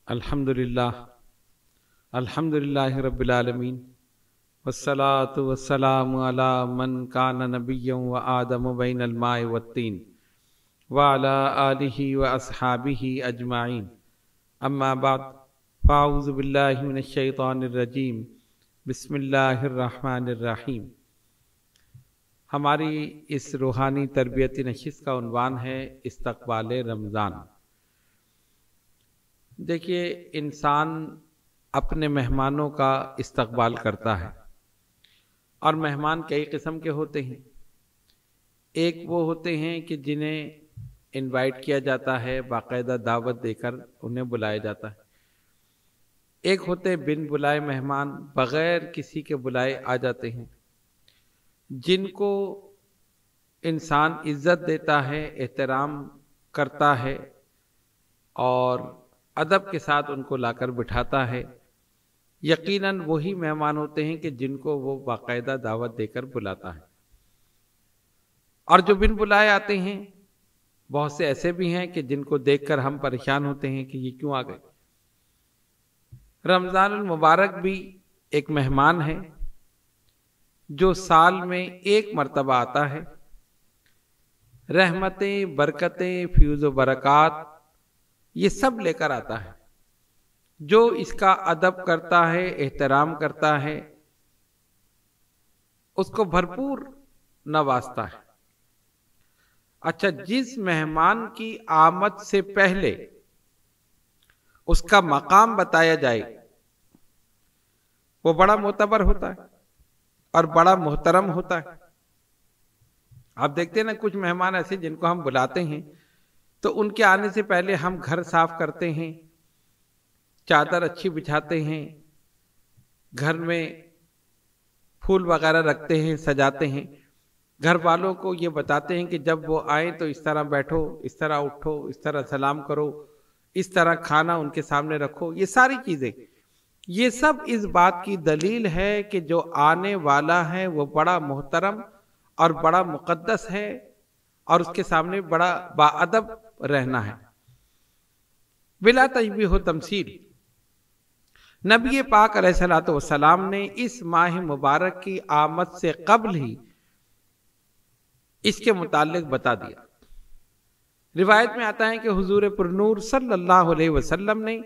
الحمدللہ الحمدللہ رب العالمین والصلاة والسلام علی من کان نبیا و آدم بین الماء والطین وعلی آلہ و اصحابہ اجمعین اما بعد فاعوذ باللہ من الشیطان الرجیم بسم اللہ الرحمن الرحیم۔ ہماری اس روحانی تربیتی نشست کا عنوان ہے استقبال رمضان۔ دیکھیے، انسان اپنے مہمانوں کا استقبال کرتا ہے اور مہمان کئی قسم کے ہوتے ہیں۔ ایک وہ ہوتے ہیں کہ جنہیں انوائٹ کیا جاتا ہے، باقاعدہ دعوت دے کر انہیں بلایا جاتا ہے۔ ایک ہوتے ہیں بن بلائے مہمان، بغیر کسی کے بلائے آ جاتے ہیں، جن کو انسان عزت دیتا ہے، احترام کرتا ہے اور ادب کے ساتھ ان کو لا کر بٹھاتا ہے۔ یقیناً وہی مہمان ہوتے ہیں کہ جن کو وہ باقاعدہ دعوت دے کر بلاتا ہے۔ اور جو بن بلائے آتے ہیں، بہت سے ایسے بھی ہیں کہ جن کو دیکھ کر ہم پریشان ہوتے ہیں کہ یہ کیوں آ گئے۔ رمضان المبارک بھی ایک مہمان ہے جو سال میں ایک مرتبہ آتا ہے۔ رحمتیں، برکتیں، فیوز و برکات یہ سب لے کر آتا ہے۔ جو اس کا ادب کرتا ہے، احترام کرتا ہے، اس کو بھرپور نوازتا ہے۔ اچھا، جس مہمان کی آمد سے پہلے اس کا مقام بتایا جائے وہ بڑا معتبر ہوتا ہے اور بڑا محترم ہوتا ہے۔ آپ دیکھتے ہیں نا، کچھ مہمان ایسے جن کو ہم بلاتے ہیں تو ان کے آنے سے پہلے ہم گھر صاف کرتے ہیں، چادر اچھی بچھاتے ہیں، گھر میں پھول وغیرہ رکھتے ہیں، سجاتے ہیں، گھر والوں کو یہ بتاتے ہیں کہ جب وہ آئیں تو اس طرح بیٹھو، اس طرح اٹھو، اس طرح سلام کرو، اس طرح کھانا ان کے سامنے رکھو۔ یہ ساری چیزیں، یہ سب اس بات کی دلیل ہے کہ جو آنے والا ہے وہ بڑا محترم اور بڑا مقدس ہے اور اس کے سامنے بڑا باادب رہنا ہے۔ بلا تشبیہ و تمثیل، نبی پاک علیہ الصلوۃ والسلام نے اس ماہ مبارک کی آمد سے قبل ہی اس کے متعلق بتا دیا۔ روایت میں آتا ہے کہ حضور پرنور صلی اللہ علیہ وسلم نے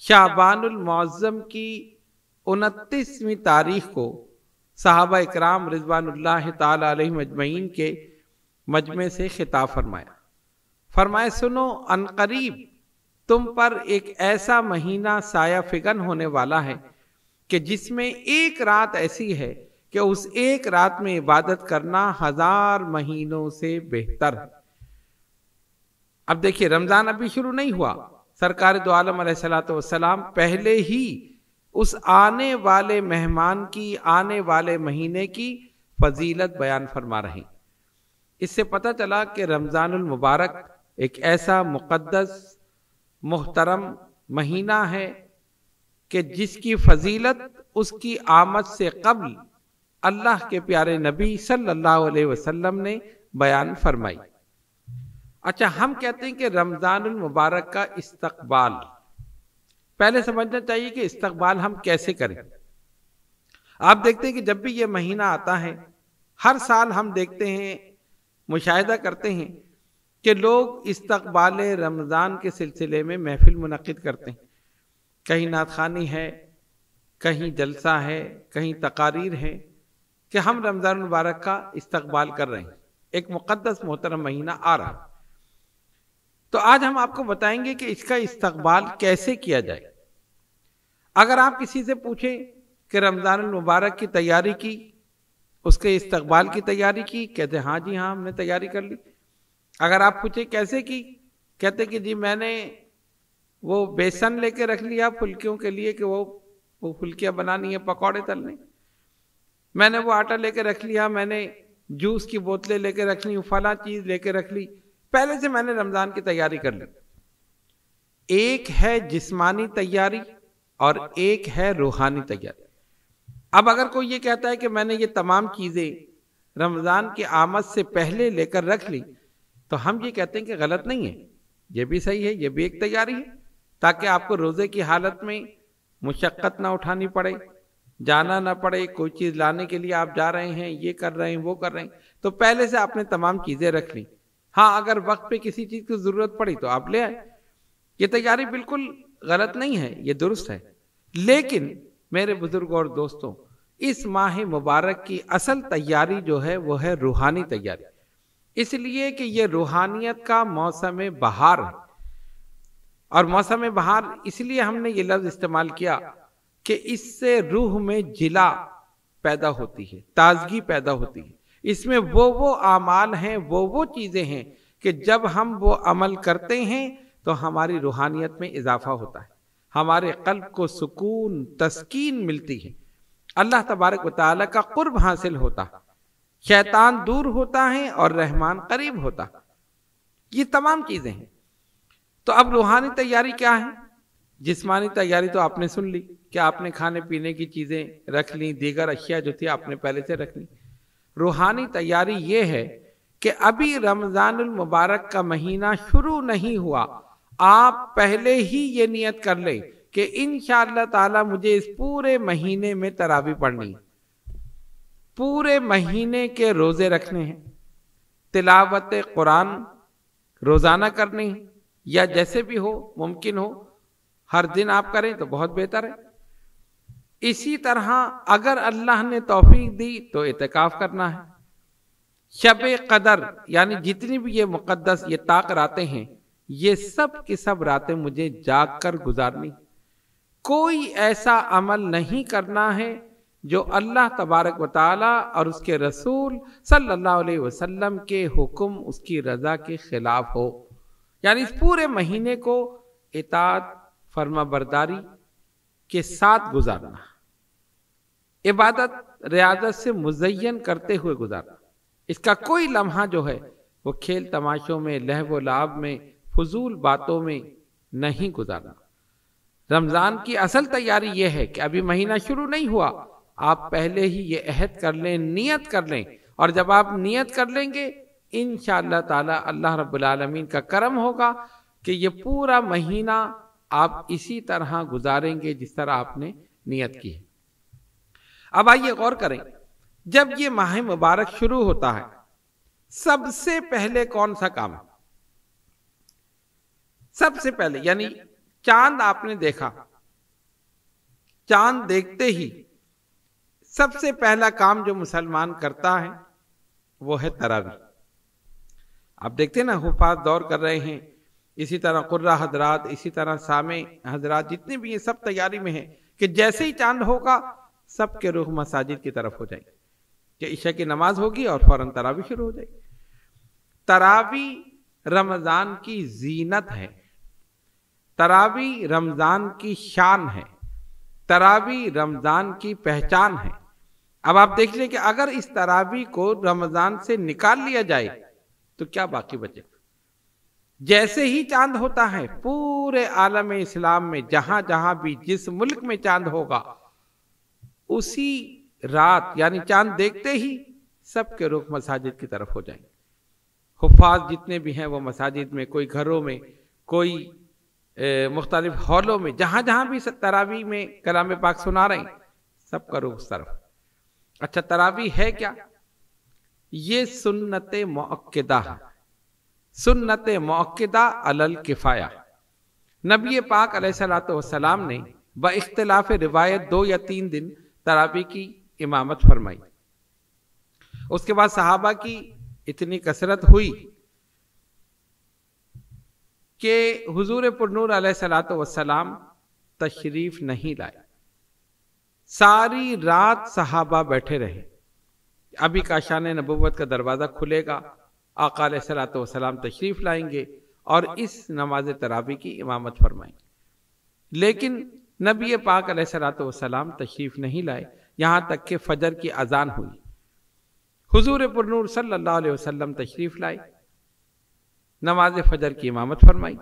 شعبان المعظم کی 29ویں تاریخ کو صحابہ اکرام رضوان اللہ تعالی علیہم اجمعین کے مجمع سے خطاب فرمایا سنو، عنقریب تم پر ایک ایسا مہینہ سایہ فگن ہونے والا ہے کہ جس میں ایک رات ایسی ہے کہ اس ایک رات میں عبادت کرنا 1000 مہینوں سے بہتر ہے۔ اب دیکھیے، رمضان ابھی شروع نہیں ہوا، سرکار دو عالم علیہ الصلوۃ والسلام پہلے ہی اس آنے والے مہمان کی، آنے والے مہینے کی فضیلت بیان فرما رہے ہیں۔ اس سے پتہ چلا کہ رمضان المبارک ایک ایسا مقدس محترم مہینہ ہے کہ جس کی فضیلت اس کی آمد سے قبل اللہ کے پیارے نبی صلی اللہ علیہ وسلم نے بیان فرمائی۔ اچھا، ہم کہتے ہیں کہ رمضان المبارک کا استقبال، پہلے سمجھنا چاہیے کہ استقبال ہم کیسے کریں۔ آپ دیکھتے ہیں کہ جب بھی یہ مہینہ آتا ہے، ہر سال ہم دیکھتے ہیں، مشاہدہ کرتے ہیں کہ لوگ استقبال رمضان کے سلسلے میں محفل منعقد کرتے ہیں۔ کہیں نعت خوانی ہے، کہیں جلسہ ہے، کہیں تقاریر ہے کہ ہم رمضان المبارک کا استقبال کر رہے ہیں، ایک مقدس محترم مہینہ آ رہا ہے۔ تو آج ہم آپ کو بتائیں گے کہ اس کا استقبال کیسے کیا جائے۔ اگر آپ کسی سے پوچھیں کہ رمضان المبارک کی تیاری کی، اس کے استقبال کی تیاری کی، کہتے ہاں جی ہاں، ہم نے تیاری کر لی۔ اگر آپ پوچھیں کیسے کی، کہتے کہ جی میں نے وہ بیسن لے کے رکھ لیا پھلکیوں کے لیے کہ وہ پھلکیاں بنانی ہے، پکوڑے تلنے، میں نے وہ آٹا لے کے رکھ لیا، میں نے جوس کی بوتلیں لے کے رکھ لی، فلاں چیز لے کے رکھ لی، پہلے سے میں نے رمضان کی تیاری کر لی۔ ایک ہے جسمانی تیاری اور ایک ہے روحانی تیاری۔ اب اگر کوئی یہ کہتا ہے کہ میں نے یہ تمام چیزیں رمضان کی آمد سے پہلے لے کر رکھ لی، تو ہم یہ کہتے ہیں کہ غلط نہیں ہے، یہ بھی صحیح ہے، یہ بھی ایک تیاری ہے، تاکہ آپ کو روزے کی حالت میں مشقت نہ اٹھانی پڑے، جانا نہ پڑے، کوئی چیز لانے کے لیے آپ جا رہے ہیں، یہ کر رہے ہیں وہ کر رہے ہیں، تو پہلے سے آپ نے تمام چیزیں رکھ لی۔ ہاں اگر وقت پہ کسی چیز کی ضرورت پڑی تو آپ لے آئے، یہ تیاری بالکل غلط نہیں ہے، یہ درست ہے۔ لیکن میرے بزرگوں اور دوستوں، اس ماہ مبارک کی اصل تیاری جو ہے وہ ہے روحانی تیاری، اس لیے کہ یہ روحانیت کا موسم بہار ہے۔ اور موسم بہار اس لیے ہم نے یہ لفظ استعمال کیا کہ اس سے روح میں جلا پیدا ہوتی ہے، تازگی پیدا ہوتی ہے۔ اس میں وہ اعمال ہیں، وہ چیزیں ہیں کہ جب ہم وہ عمل کرتے ہیں تو ہماری روحانیت میں اضافہ ہوتا ہے، ہمارے قلب کو سکون، تسکین ملتی ہے، اللہ تبارک و تعالی کا قرب حاصل ہوتا ہے، شیطان دور ہوتا ہے اور رحمان قریب ہوتا ہے۔ یہ تمام چیزیں ہیں۔ تو اب روحانی تیاری کیا ہے؟ جسمانی تیاری تو آپ نے سن لی کہ آپ نے کھانے پینے کی چیزیں رکھ لی، دیگر اشیاء جو تھی آپ نے پہلے سے رکھ لی۔ روحانی تیاری یہ ہے کہ ابھی رمضان المبارک کا مہینہ شروع نہیں ہوا، آپ پہلے ہی یہ نیت کر لیں کہ انشاءاللہ تعالی مجھے اس پورے مہینے میں تراویح پڑھنی، پورے مہینے کے روزے رکھنے ہیں، تلاوت قرآن روزانہ کرنی ہے، یا جیسے بھی ہو ممکن ہو ہر دن آپ کریں تو بہت بہتر ہے۔ اسی طرح اگر اللہ نے توفیق دی تو اعتکاف کرنا ہے۔ شب قدر یعنی جتنی بھی یہ مقدس یہ طاق راتیں ہیں، یہ سب کی سب راتیں مجھے جاگ کر گزارنی۔ کوئی ایسا عمل نہیں کرنا ہے جو اللہ تبارک و تعالی اور اس کے رسول صلی اللہ علیہ وسلم کے حکم، اس کی رضا کے خلاف ہو۔ یعنی اس پورے مہینے کو اطاعت، فرما برداری کے ساتھ گزارنا، عبادت ریاضت سے مزین کرتے ہوئے گزارنا۔ اس کا کوئی لمحہ جو ہے وہ کھیل تماشوں میں، لہو و لعب میں، فضول باتوں میں نہیں گزارنا۔ رمضان کی اصل تیاری یہ ہے کہ ابھی مہینہ شروع نہیں ہوا، آپ پہلے ہی یہ عہد کر لیں، نیت کر لیں، اور جب آپ نیت کر لیں گے انشاءاللہ تعالی اللہ رب العالمین کا کرم ہوگا کہ یہ پورا مہینہ آپ اسی طرح گزاریں گے جس طرح آپ نے نیت کی ہے۔ اب آئیے غور کریں، جب یہ ماہ مبارک شروع ہوتا ہے سب سے پہلے کون سا کام ہے؟ سب سے پہلے یعنی چاند آپ نے دیکھا، چاند دیکھتے ہی سب سے پہلا کام جو مسلمان کرتا ہے وہ ہے تراویح۔ آپ دیکھتے ہیں نا، حفاظ دور کر رہے ہیں، اسی طرح قرہ حضرات، اسی طرح سامع حضرات، جتنے بھی یہ سب تیاری میں ہیں کہ جیسے ہی چاند ہوگا سب کے رخ مساجد کی طرف ہو جائیں گے کہ عشاء کی نماز ہوگی اور فوراً تراویح شروع ہو جائے گی۔ تراویح رمضان کی زینت ہے، تراویح رمضان کی شان ہے، تراویح رمضان کی پہچان ہے۔ اب آپ دیکھ لیں کہ اگر اس تراویح کو رمضان سے نکال لیا جائے تو کیا باقی بچے؟ جیسے ہی چاند ہوتا ہے پورے عالم اسلام میں جہاں جہاں بھی جس ملک میں چاند ہوگا، اسی رات یعنی چاند دیکھتے ہی سب کے رخ مساجد کی طرف ہو جائیں گے۔ حفاظ جتنے بھی ہیں وہ مساجد میں، کوئی گھروں میں، کوئی مختلف ہالوں میں، جہاں جہاں بھی تراویح میں کلام پاک سنا رہے ہیں، سب کا رخ اس طرف۔ اچھا، تراویح ہے کیا؟ یہ سنت مؤکدہ ہے، سنت مؤکدہ علی الکفایہ۔ نبی پاک علیہ الصلوۃ والسلام نے با اختلاف روایت 2 یا 3 دن تراویح کی امامت فرمائی۔ اس کے بعد صحابہ کی اتنی کثرت ہوئی کہ حضور پرنور علیہ الصلوۃ والسلام تشریف نہیں لائے، ساری رات صحابہ بیٹھے رہے۔ ابھی کاشان نبوت کا دروازہ کھلے گا، آقا علیہ الصلوۃ والسلام تشریف لائیں گے اور اس نماز تراویح کی امامت فرمائیں گے۔ لیکن نبی پاک علیہ الصلوۃ والسلام تشریف نہیں لائے، یہاں تک کہ فجر کی اذان ہوئی۔ حضور پرنور صلی اللہ علیہ وسلم تشریف لائے، نماز فجر کی امامت فرمائی،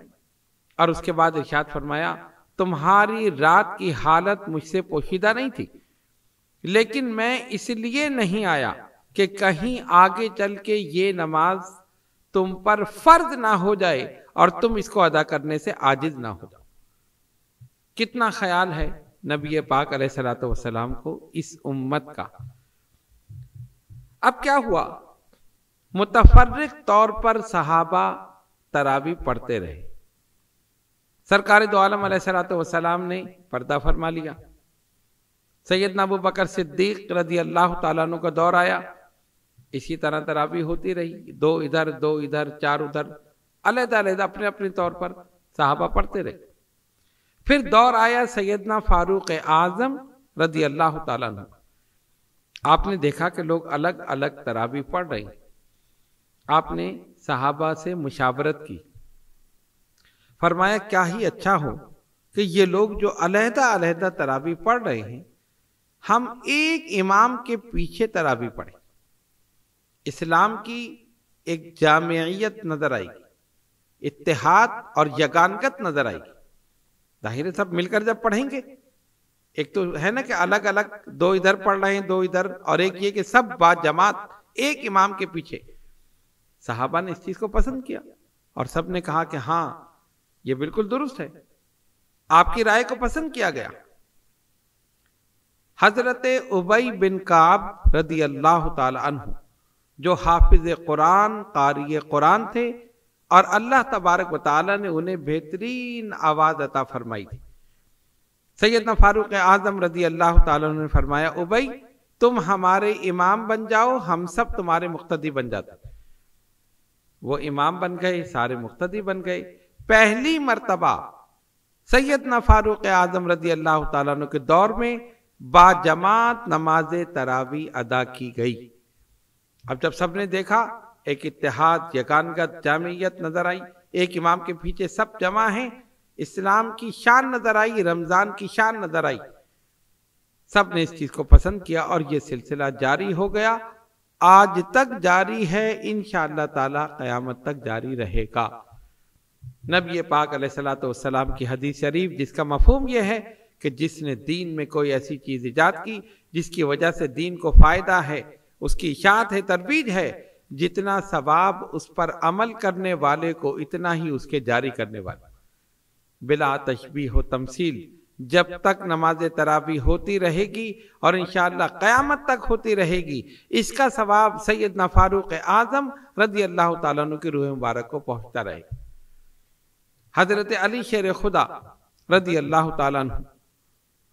اور اس کے بعد ارشاد فرمایا تمہاری رات کی حالت مجھ سے پوشیدہ نہیں تھی، لیکن میں اس لیے نہیں آیا کہ کہیں آگے چل کے یہ نماز تم پر فرض نہ ہو جائے اور تم اس کو ادا کرنے سے عاجز نہ ہو جاؤ۔ کتنا خیال ہے نبی پاک علیہ الصلوۃ والسلام کو اس امت کا۔ اب کیا ہوا، متفرق طور پر صحابہ تراویح پڑھتے رہے، سرکار دو عالم علیہ الصلوۃ والسلام نے پردہ فرما لیا، سیدنا ابو بکر صدیق رضی اللہ تعالیٰ عنہ کا دور آیا، اسی طرح تراویح ہوتی رہی، دو ادھر دو ادھر چار ادھر، علیحدہ علیحدہ اپنے اپنے طور پر صحابہ پڑھتے رہے۔ پھر دور آیا سیدنا فاروق اعظم رضی اللہ تعالیٰ عنہ، آپ نے دیکھا کہ لوگ الگ الگ تراویح پڑھ رہے ہیں، آپ نے صحابہ سے مشاورت کی، فرمایا کیا ہی اچھا ہو کہ یہ لوگ جو علیحدہ علیحدہ تراویح پڑھ رہے ہیں ہم ایک امام کے پیچھے تراویح پڑھیں، اسلام کی ایک جامعیت نظر آئے گی، اتحاد اور یگانگت نظر آئے گی۔ ظاہر ہے سب مل کر جب پڑھیں گے، ایک تو ہے نا کہ الگ الگ دو ادھر پڑھ رہے ہیں دو ادھر، اور ایک یہ کہ سب با جماعت ایک امام کے پیچھے۔ صحابہ نے اس چیز کو پسند کیا اور سب نے کہا کہ ہاں یہ بالکل درست ہے، آپ کی رائے کو پسند کیا گیا۔ حضرت ابی بن کعب رضی اللہ تعالی عنہ جو حافظ قرآن قاری قرآن تھے اور اللہ تبارک و تعالی نے انہیں بہترین آواز عطا فرمائی تھی، سیدنا فاروق اعظم رضی اللہ تعالی عنہ نے فرمایا ابی تم ہمارے امام بن جاؤ، ہم سب تمہارے مقتدی بن جاتے۔ وہ امام بن گئے، سارے مقتدی بن گئے۔ پہلی مرتبہ سیدنا فاروق اعظم رضی اللہ تعالیٰ عنہ کے دور میں با جماعت نماز تراویح ادا کی گئی۔ اب جب سب نے دیکھا ایک اتحاد یگانگت جامعیت نظر آئی، ایک امام کے پیچھے سب جمع ہیں، اسلام کی شان نظر آئی، رمضان کی شان نظر آئی، سب نے اس چیز کو پسند کیا اور یہ سلسلہ جاری ہو گیا، آج تک جاری ہے، انشاءاللہ تعالی قیامت تک جاری رہے گا۔ نبی پاک علیہ الصلوۃ والسلام کی حدیث شریف جس کا مفہوم یہ ہے کہ جس نے دین میں کوئی ایسی چیز ایجاد کی جس کی وجہ سے دین کو فائدہ ہے، اس کی اشاعت ہے، ترویج ہے، جتنا ثواب اس پر عمل کرنے والے کو اتنا ہی اس کے جاری کرنے والے، بلا تشبیہ و تمثیل۔ جب تک نماز تراویح ہوتی رہے گی اور انشاءاللہ قیامت تک ہوتی رہے گی، اس کا ثواب سیدنا فاروق اعظم رضی اللہ تعالیٰ عنہ کی روح مبارک کو پہنچتا رہے گا۔ حضرت علی شیر خدا رضی اللہ تعالیٰ عنہ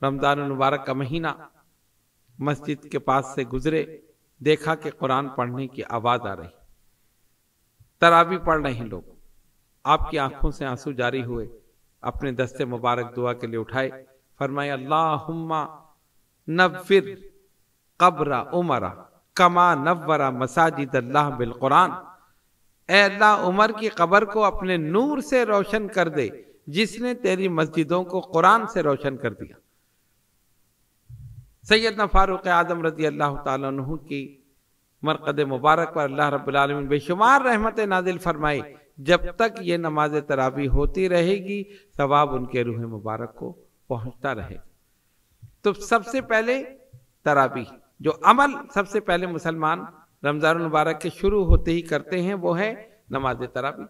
رمضان المبارک کا مہینہ مسجد کے پاس سے گزرے، دیکھا کہ قرآن پڑھنے کی آواز آ رہی، تراویح پڑھ رہے ہیں لوگ، آپ کی آنکھوں سے آنسو جاری ہوئے، اپنے دستے مبارک دعا کے لیے اٹھائے، فرمایا اللہم نور قبر عمر کما نور مساجد اللہ بالقرآن، اے اللہ عمر کی قبر کو اپنے نور سے روشن کر دے جس نے تیری مسجدوں کو قرآن سے روشن کر دیا۔ سیدنا فاروق اعظم رضی اللہ تعالیٰ عنہ کی مرقد مبارک پر اللہ رب العالمین بے شمار رحمت نازل فرمائے، جب تک یہ نماز تراویح ہوتی رہے گی ثواب ان کے روح مبارک کو پہنچتا رہے۔ تو سب سے پہلے تراویح جو عمل سب سے پہلے مسلمان رمضان المبارک کے شروع ہوتے ہی کرتے ہیں وہ ہے نماز تراویح،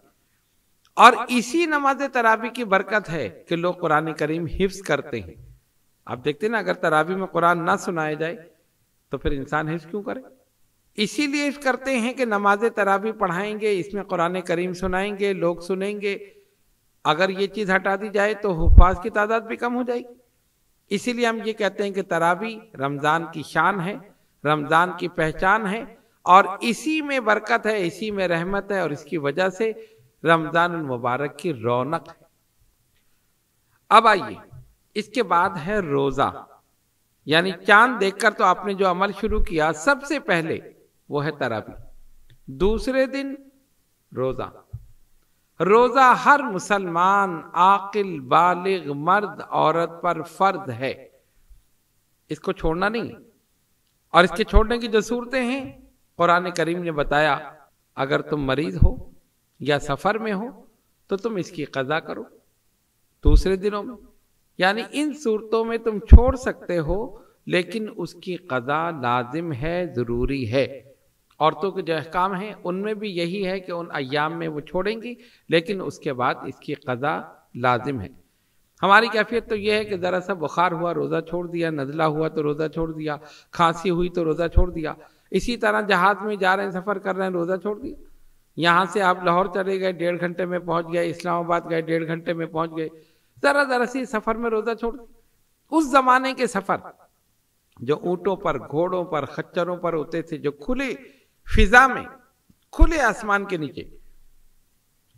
اور اسی نماز تراویح کی برکت ہے کہ لوگ قرآن کریم حفظ کرتے ہیں۔ آپ دیکھتے ہیں نا، اگر تراویح میں قرآن نہ سنایا جائے تو پھر انسان حفظ کیوں کرے؟ اسی لیے حفظ کرتے ہیں کہ نماز تراویح پڑھائیں گے، اس میں قرآن کریم سنائیں گے، لوگ سنیں گے۔ اگر یہ چیز ہٹا دی جائے تو حفاظ کی تعداد بھی کم ہو جائے گی۔ اسی لیے ہم یہ کہتے ہیں کہ تراویح رمضان کی شان ہے، رمضان کی پہچان ہے، اور اسی میں برکت ہے، اسی میں رحمت ہے، اور اس کی وجہ سے رمضان المبارک کی رونق ہے۔ اب آئیے، اس کے بعد ہے روزہ، یعنی چاند دیکھ کر تو آپ نے جو عمل شروع کیا سب سے پہلے وہ ہے تراویح، دوسرے دن روزہ۔ روزہ ہر مسلمان عاقل بالغ مرد عورت پر فرض ہے، اس کو چھوڑنا نہیں، اور اس کے چھوڑنے کی جو صورتیں ہیں قرآن کریم نے بتایا، اگر تم مریض ہو یا سفر میں ہو تو تم اس کی قضا کرو دوسرے دنوں میں، یعنی ان صورتوں میں تم چھوڑ سکتے ہو لیکن اس کی قضا لازم ہے، ضروری ہے۔ عورتوں کے جو احکام ہیں ان میں بھی یہی ہے کہ ان ایام میں وہ چھوڑیں گی لیکن اس کے بعد اس کی قضا لازم ہے۔ ہماری کیفیت تو یہ ہے کہ ذرا سا بخار ہوا روزہ چھوڑ دیا، نزلہ ہوا تو روزہ چھوڑ دیا، کھانسی ہوئی تو روزہ چھوڑ دیا. اسی طرح جہاز میں جا رہے ہیں، سفر کر رہے ہیں، روزہ چھوڑ دیا. یہاں سے آپ لاہور چلے گئے، 1.5 گھنٹے میں پہنچ گئے، اسلام آباد گئے 1.5 گھنٹے میں پہنچ گئے، ذرا سی سفر میں روزہ چھوڑ دیا. اس زمانے کے سفر جو اونٹوں پر، گھوڑوں پر، خچروں پر ہوتے تھے، جو کھلے فضا میں، کھلے آسمان کے نیچے،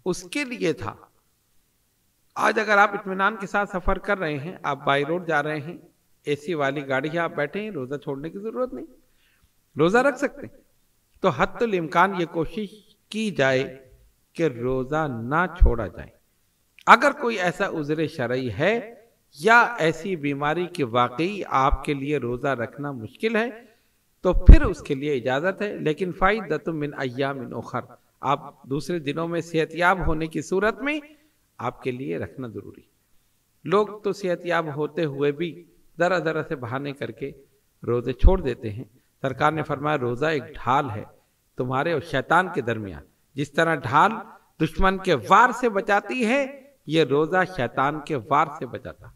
اس کے لیے تھا. آج اگر آپ اطمینان کے ساتھ سفر کر رہے ہیں، آپ بائی روڈ جا رہے ہیں، اے سی والی گاڑی ہے، آپ بیٹھے ہیں، روزہ چھوڑنے کی ضرورت نہیں، روزہ رکھ سکتے ہیں. تو حد الامکان یہ کوشش کی جائے کہ روزہ نہ چھوڑا جائے. اگر کوئی ایسا عذر شرعی ہے یا ایسی بیماری کہ واقعی آپ کے لیے روزہ رکھنا مشکل ہے تو پھر اس کے لیے اجازت ہے، لیکن فائدۃ من ایام اخر، آپ دوسرے دنوں میں صحت یاب ہونے کی صورت میں آپ کے لیے رکھنا ضروری. لوگ تو صحت یاب ہوتے ہوئے بھی ذرا سے بہانے کر کے روزے چھوڑ دیتے ہیں. سرکار نے فرمایا روزہ ایک ڈھال ہے تمہارے اور شیطان کے درمیان. جس طرح ڈھال دشمن کے وار سے بچاتی ہے، یہ روزہ شیطان کے وار سے بچاتا ہے.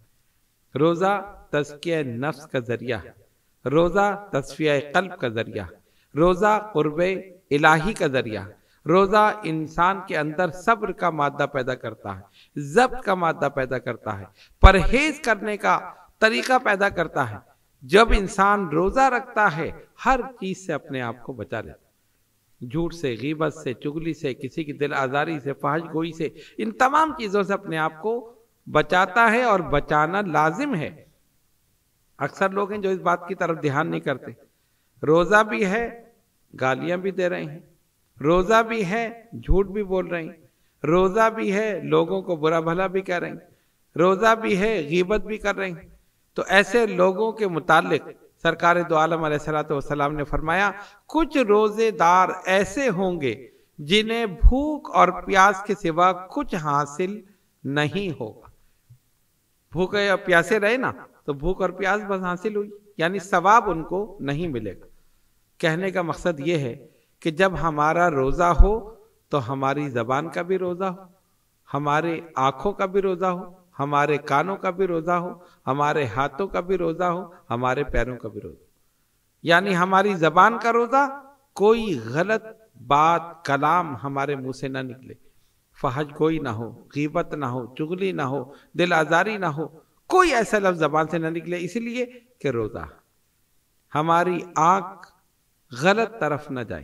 روزہ تزکیہ نفس کا ذریعہ ہے، روزہ تصفیہ قلب کا ذریعہ ہے، روزہ قرب الہی کا ذریعہ ہے. روزہ انسان کے اندر صبر کا مادہ پیدا کرتا ہے، ضبط کا مادہ پیدا کرتا ہے، پرہیز کرنے کا طریقہ پیدا کرتا ہے. جب انسان روزہ رکھتا ہے ہر چیز سے اپنے آپ کو بچا لیتا ہے، جھوٹ سے، غیبت سے، چغلی سے، کسی کی دل آزاری سے، فحش گوئی سے، ان تمام چیزوں سے اپنے آپ کو بچاتا ہے، اور بچانا لازم ہے. اکثر لوگ ہیں جو اس بات کی طرف دھیان نہیں کرتے. روزہ بھی ہے، گالیاں بھی دے رہے ہیں، روزہ بھی ہے، جھوٹ بھی بول رہے ہیں، روزہ بھی ہے، لوگوں کو برا بھلا بھی کہہ رہے ہیں، روزہ بھی ہے، غیبت بھی کر رہے ہیں. تو ایسے لوگوں کے متعلق سرکار دو عالم علیہ الصلوۃ والسلام نے فرمایا کچھ روزے دار ایسے ہوں گے جنہیں بھوک اور پیاس کے سوا کچھ حاصل نہیں ہوگا. بھوکے یا پیاسے رہے نا تو بھوک اور پیاس بس حاصل ہوئی، یعنی ثواب ان کو نہیں ملے گا. کہنے کا مقصد یہ ہے کہ جب ہمارا روزہ ہو تو ہماری زبان کا بھی روزہ ہو، ہمارے آنکھوں کا بھی روزہ ہو، ہمارے کانوں کا بھی روزہ ہو، ہمارے ہاتھوں کا بھی روزہ ہو، ہمارے پیروں کا بھی روزہ ہو. یعنی ہماری زبان کا روزہ، کوئی غلط بات کلام ہمارے منہ سے نہ نکلے، فحش گوئی نہ ہو، غیبت نہ ہو، چغلی نہ ہو، دل آزاری نہ ہو، کوئی ایسا لفظ زبان سے نہ نکلے، اس لیے کہ روزہ. ہماری آنکھ غلط طرف نہ جائے،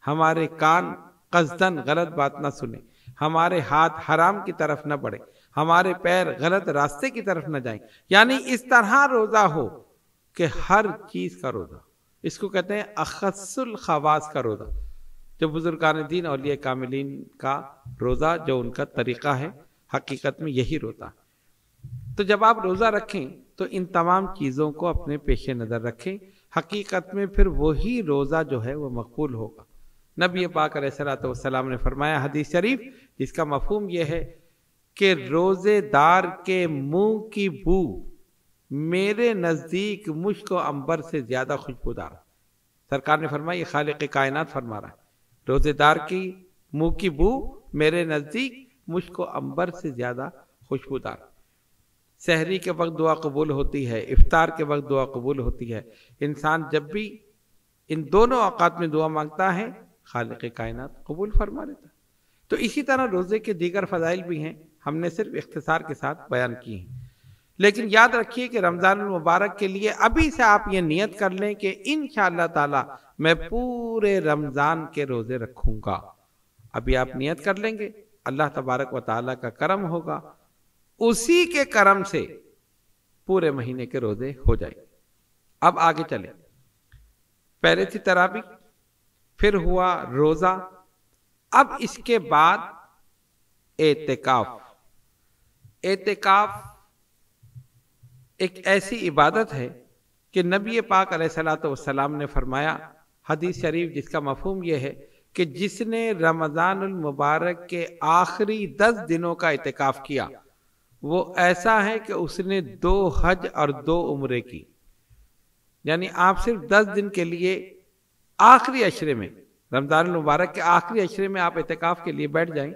ہمارے کان قصدن غلط بات نہ سنیں، ہمارے ہاتھ حرام کی طرف نہ بڑھے، ہمارے پیر غلط راستے کی طرف نہ جائیں. یعنی اس طرح روزہ ہو کہ ہر چیز کا روزہ. اس کو کہتے ہیں اخص الخواص کا روزہ، جو بزرگان دین اولیاء کاملین کا روزہ، جو ان کا طریقہ ہے، حقیقت میں یہی روزہ. تو جب آپ روزہ رکھیں تو ان تمام چیزوں کو اپنے پیش نظر رکھیں، حقیقت میں پھر وہی روزہ جو ہے وہ مقبول ہوگا. نبی پاک علیہ الصلوۃ والسلام نے فرمایا حدیث شریف جس کا مفہوم یہ ہے کہ روزے دار کے منہ کی بو میرے نزدیک مشک و عنبر سے زیادہ خوشبودار. سرکار نے فرمایا، یہ خالق کائنات فرما رہا ہے، روزے دار کی منہ کی بو میرے نزدیک مشک و عنبر سے زیادہ خوشبودار. سحری کے وقت دعا قبول ہوتی ہے، افطار کے وقت دعا قبول ہوتی ہے. انسان جب بھی ان دونوں اوقات میں دعا مانگتا ہے خالق کائنات قبول فرما لیتا ہے. تو اسی طرح روزے کے دیگر فضائل بھی ہیں، ہم نے صرف اختصار کے ساتھ بیان کی ہیں. لیکن یاد رکھیے کہ رمضان المبارک کے لیے ابھی سے آپ یہ نیت کر لیں کہ انشاءاللہ تعالی میں پورے رمضان کے روزے رکھوں گا. ابھی آپ نیت کر لیں گے، اللہ تبارک و تعالی کا کرم ہوگا، اسی کے کرم سے پورے مہینے کے روزے ہو جائیں. اب آگے چلیں. پہلے تھی تراویح، پھر ہوا روزہ، اب اس کے بعد اعتکاف. اعتکاف ایک ایسی عبادت ہے کہ نبی پاک علیہ الصلوۃ والسلام نے فرمایا حدیث شریف جس کا مفہوم یہ ہے کہ جس نے رمضان المبارک کے آخری 10 دنوں کا اعتکاف کیا وہ ایسا ہے کہ اس نے 2 حج اور 2 عمرے کی. یعنی آپ صرف 10 دن کے لیے آخری عشرے میں، رمضان المبارک کے آخری عشرے میں آپ اعتکاف کے لیے بیٹھ جائیں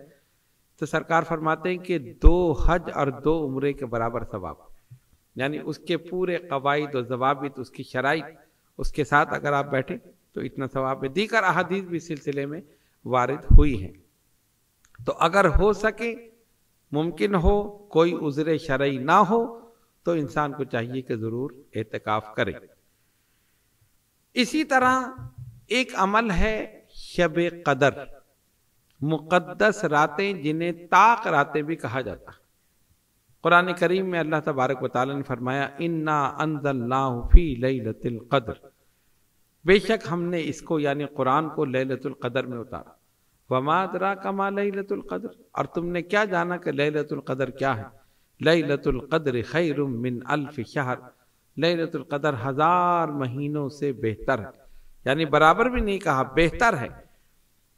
تو سرکار فرماتے ہیں کہ 2 حج اور 2 عمرے کے برابر ثواب، یعنی اس کے پورے قواعد و ضوابط، اس کی شرائط، اس کے ساتھ اگر آپ بیٹھیں تو اتنا ثواب ہے۔ دیگر احادیث بھی سلسلے میں وارد ہوئی ہیں۔ تو اگر ہو سکے، ممکن ہو، کوئی عذر شرعی نہ ہو، تو انسان کو چاہیے کہ ضرور اعتکاف کرے۔ اسی طرح ایک عمل ہے شب قدر، مقدس راتیں جنہیں طاق راتیں بھی کہا جاتا ہے۔ قرآن کریم میں اللہ تبارک و تعالی نے فرمایا انا انزلناہ فی لیلۃ القدر، بے شک ہم نے اس کو یعنی قرآن کو لیلۃ القدر میں اتارا۔ وما ادراک ما لیلۃ القدر، اور تم نے کیا جانا کہ لیلۃ القدر کیا ہے؟ لیلۃ القدر خیر من الف شہر، لیلۃ القدر 1000 مہینوں سے بہتر ہے، یعنی برابر بھی نہیں کہا، بہتر ہے۔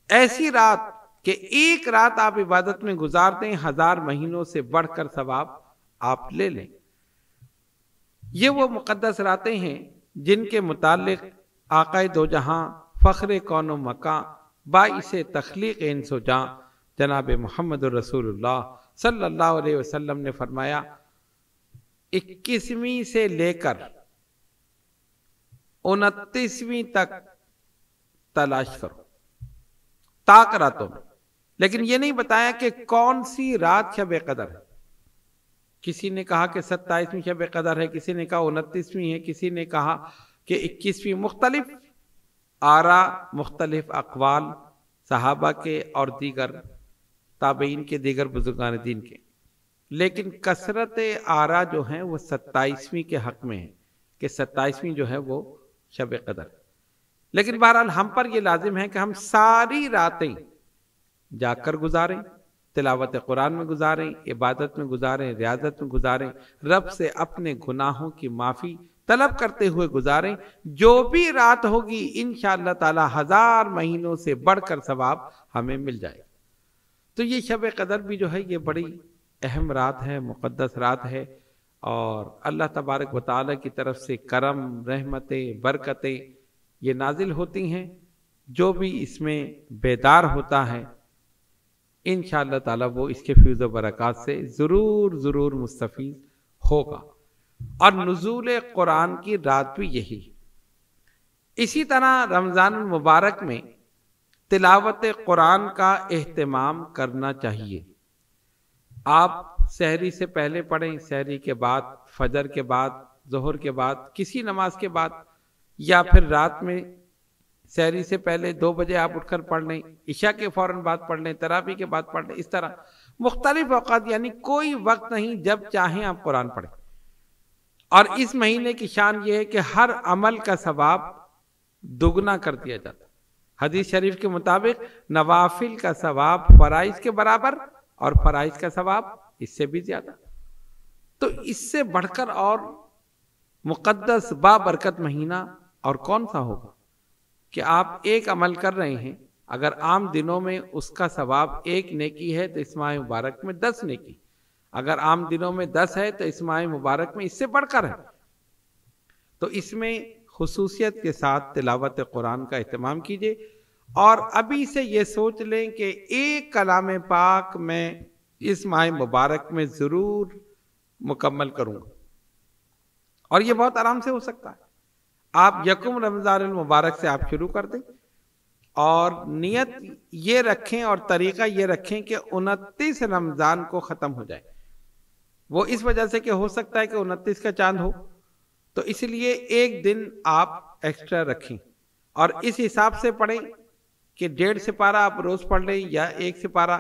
ایسی رات کہ ایک رات آپ عبادت میں گزار دیں، 1000 مہینوں سے بڑھ کر ثواب آپ لے لیں۔ یہ وہ مقدس راتیں ہیں جن کے متعلق آقا دو جہاں، فخر کون و مکان، باعث تخلیق انس و جاں، جناب محمد رسول اللہ صلی اللہ علیہ وسلم نے فرمایا 21ویں سے لے کر 29ویں تک تلاش کرو، طاق راتوں میں، لیکن یہ نہیں بتایا کہ کون سی رات شب قدر ہے۔ کسی نے کہا کہ 27ویں شب قدر ہے، کسی نے کہا 29ویں ہے، کسی نے کہا کہ 21ویں، مختلف آراء، مختلف اقوال صحابہ کے اور دیگر تابعین کے، دیگر بزرگان دین کے، لیکن کثرت آراء جو ہیں وہ 27ویں کے حق میں ہے کہ 27ویں جو ہے وہ شب قدر ہے۔ لیکن بہرحال ہم پر یہ لازم ہے کہ ہم ساری راتیں جا کر گزاریں، تلاوت قرآن میں گزاریں، عبادت میں گزاریں، ریاضت میں گزاریں، رب سے اپنے گناہوں کی معافی طلب کرتے ہوئے گزاریں۔ جو بھی رات ہوگی انشاءاللہ تعالی 1000 مہینوں سے بڑھ کر ثواب ہمیں مل جائے۔ تو یہ شب قدر بھی جو ہے یہ بڑی اہم رات ہے، مقدس رات ہے، اور اللہ تبارک و تعالی کی طرف سے کرم، رحمتیں، برکتیں یہ نازل ہوتی ہیں۔ جو بھی اس میں بیدار ہوتا ہے انشاءاللہ تعالی وہ اس کے فیض و برکات سے ضرور مستفید ہوگا۔ اور نزول قرآن کی رات بھی یہی۔ اسی طرح رمضان المبارک میں تلاوت قرآن کا اہتمام کرنا چاہیے۔ آپ سحری سے پہلے پڑھیں، سحری کے بعد، فجر کے بعد، ظہر کے بعد، کسی نماز کے بعد، یا پھر رات میں سحری سے پہلے 2 بجے آپ اٹھ کر پڑھ لیں، عشاء کے فوراً بعد پڑھ لیں، تراویح کے بعد پڑھ لیں، اس طرح مختلف اوقات، یعنی کوئی وقت نہیں، جب چاہیں آپ قرآن پڑھیں۔ اور اس مہینے کی شان یہ ہے کہ ہر عمل کا ثواب دگنا کر دیا جاتا ہے۔ حدیث شریف کے مطابق نوافل کا ثواب فرائض کے برابر اور فرائض کا ثواب اس سے بھی زیادہ۔ تو اس سے بڑھ کر اور مقدس بابرکت مہینہ اور کون سا ہوگا کہ آپ ایک عمل کر رہے ہیں، اگر عام دنوں میں اس کا ثواب 1 نیکی ہے تو اس ماہ مبارک میں 10 نیکی، اگر عام دنوں میں 10 ہے تو اس ماہ مبارک میں اس سے بڑھ کر ہے۔ تو اس میں خصوصیت کے ساتھ تلاوت قرآن کا اہتمام کیجیے، اور ابھی سے یہ سوچ لیں کہ ایک کلام پاک میں اس ماہ مبارک میں ضرور مکمل کروں گا، اور یہ بہت آرام سے ہو سکتا ہے۔ آپ یکم رمضان المبارک سے آپ شروع کر دیں، اور نیت یہ رکھیں اور طریقہ یہ رکھیں کہ 29 رمضان کو ختم ہو جائے۔ وہ اس وجہ سے کہ ہو سکتا ہے کہ 29 کا چاند ہو، تو اس لیے 1 دن آپ ایکسٹرا رکھیں، اور اس حساب سے پڑھیں کہ 1.5 سپارہ آپ روز پڑھ لیں یا 1 سپارہ،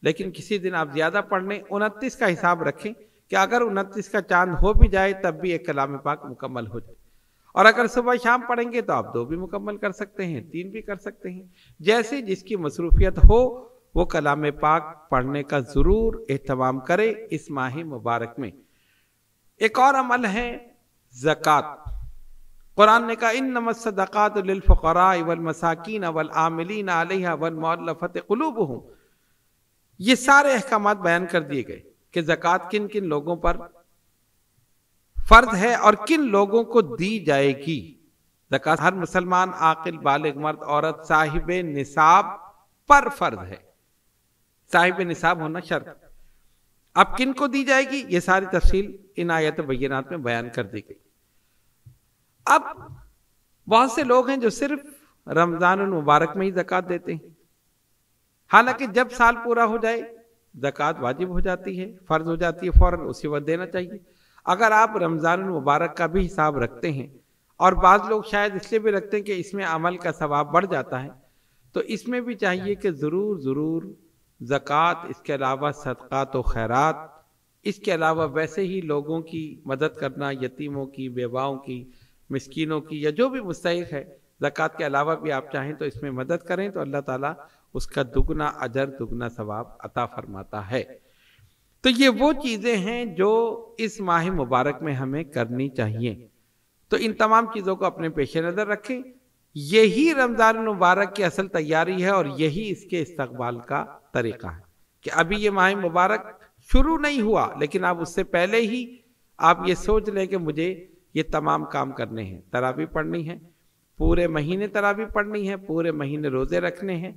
لیکن کسی دن آپ زیادہ پڑھ لیں۔ 29 کا حساب رکھیں کہ اگر 29 کا چاند ہو بھی جائے تب بھی ایک کلام پاک مکمل ہو جائے، اور اگر صبح شام پڑھیں گے تو آپ 2 بھی مکمل کر سکتے ہیں، 3 بھی کر سکتے ہیں، جیسے جس کی مصروفیت ہو وہ کلام پاک پڑھنے کا ضرور اہتمام کرے اس ماہ مبارک میں۔ ایک اور عمل ہے زکوٰۃ۔ قرآن نے کہا انما الصدقات للفقراء والمساکین والعاملین علیہا والمؤلفۃ قلوبہم۔ یہ سارے احکامات بیان کر دیے گئے کہ زکوٰۃ کن کن لوگوں پر فرض ہے اور کن لوگوں کو دی جائے گی۔ زکوٰۃ ہر مسلمان عاقل بالغ مرد عورت صاحب نصاب پر فرض ہے، صاحب نصاب ہونا شرط۔ اب کن کو دی جائے گی یہ ساری تفصیل ان آیت بینات میں بیان کر دی گئی۔ اب بہت سے لوگ ہیں جو صرف رمضان المبارک میں ہی زکوٰۃ دیتے ہیں، حالانکہ جب سال پورا ہو جائے زکوٰۃ واجب ہو جاتی ہے، فرض ہو جاتی ہے، فوراً اسی وقت دینا چاہیے۔ اگر آپ رمضان المبارک کا بھی حساب رکھتے ہیں، اور بعض لوگ شاید اس لیے بھی رکھتے ہیں کہ اس میں عمل کا ثواب بڑھ جاتا ہے، تو اس میں بھی چاہیے کہ ضرور زکوٰۃ، اس کے علاوہ صدقات و خیرات، اس کے علاوہ ویسے ہی لوگوں کی مدد کرنا، یتیموں کی، بیواؤں کی، مسکینوں کی، یا جو بھی مستحق ہے، زکوٰۃ کے علاوہ بھی آپ چاہیں تو اس میں مدد کریں تو اللہ تعالیٰ اس کا دگنا اجر، دگنا ثواب عطا فرماتا ہے۔ تو یہ وہ چیزیں ہیں جو اس ماہ مبارک میں ہمیں کرنی چاہیے۔ تو ان تمام چیزوں کو اپنے پیش نظر رکھیں، یہی رمضان المبارک کی اصل تیاری ہے، اور یہی اس کے استقبال کا طریقہ ہے کہ ابھی یہ ماہ مبارک شروع نہیں ہوا، لیکن آپ اس سے پہلے ہی آپ یہ سوچ لیں کہ مجھے یہ تمام کام کرنے ہیں، تراویح پڑھنی ہے، پورے مہینے تراویح پڑھنی ہے، پورے مہینے روزے رکھنے ہیں،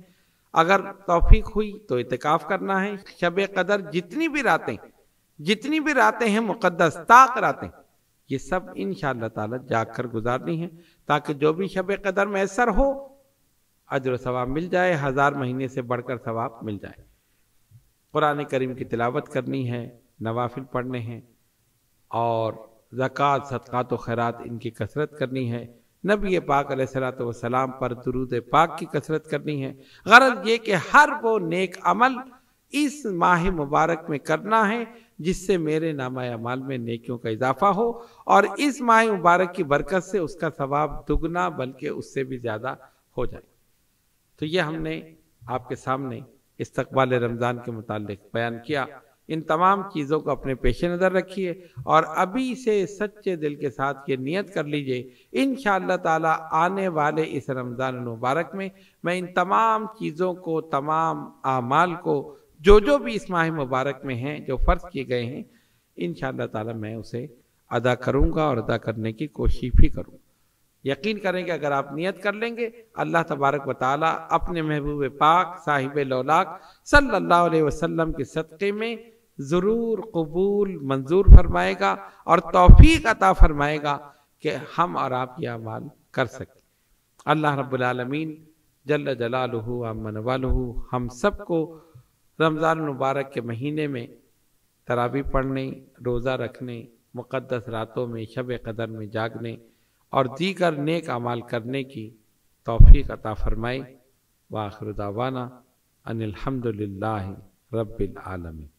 اگر توفیق ہوئی تو اعتکاف کرنا ہے۔ شب قدر جتنی بھی راتیں ہیں مقدس طاق راتیں، یہ سب انشاءاللہ تعالی جاگ کر گزارنی ہے، تاکہ جو بھی شب قدر میسر ہو اجر و ثواب مل جائے، 1000 مہینے سے بڑھ کر ثواب مل جائے۔ قرآن کریم کی تلاوت کرنی ہے، نوافل پڑھنے ہیں، اور زکوٰۃ، صدقات و خیرات ان کی کثرت کرنی ہے، نبی پاک علیہ الصلوۃ والسلام پر درود پاک کی کثرت کرنی ہے۔ غرض یہ کہ ہر وہ نیک عمل اس ماہ مبارک میں کرنا ہے جس سے میرے نامہ اعمال میں نیکیوں کا اضافہ ہو، اور اس ماہ مبارک کی برکت سے اس کا ثواب دگنا بلکہ اس سے بھی زیادہ ہو جائے۔ تو یہ ہم نے آپ کے سامنے استقبال رمضان کے متعلق بیان کیا۔ ان تمام چیزوں کو اپنے پیش نظر رکھیے، اور ابھی سے سچے دل کے ساتھ یہ نیت کر لیجئے، انشاءاللہ تعالی آنے والے اس رمضان المبارک میں میں ان تمام چیزوں کو، تمام اعمال کو، جو بھی اس ماہ مبارک میں ہیں، جو فرض کیے گئے ہیں، انشاءاللہ تعالی میں اسے ادا کروں گا، اور ادا کرنے کی کوشش بھی کروں۔ یقین کریں کہ اگر آپ نیت کر لیں گے، اللہ تبارک و تعالی اپنے محبوب پاک صاحب لولاک صلی اللہ علیہ وسلم کے صدقے میں ضرور قبول منظور فرمائے گا، اور توفیق عطا فرمائے گا کہ ہم اور آپ یہ اعمال کر سکیں۔ اللہ رب العالمین جل جلالہ عم نوالہ ہم سب کو رمضان المبارک کے مہینے میں تراویح پڑھنے، روزہ رکھنے، مقدس راتوں میں شب قدر میں جاگنے، اور دیگر نیک اعمال کرنے کی توفیق عطا فرمائے۔ وآخر دعوانا ان الحمد للہ رب العالمین۔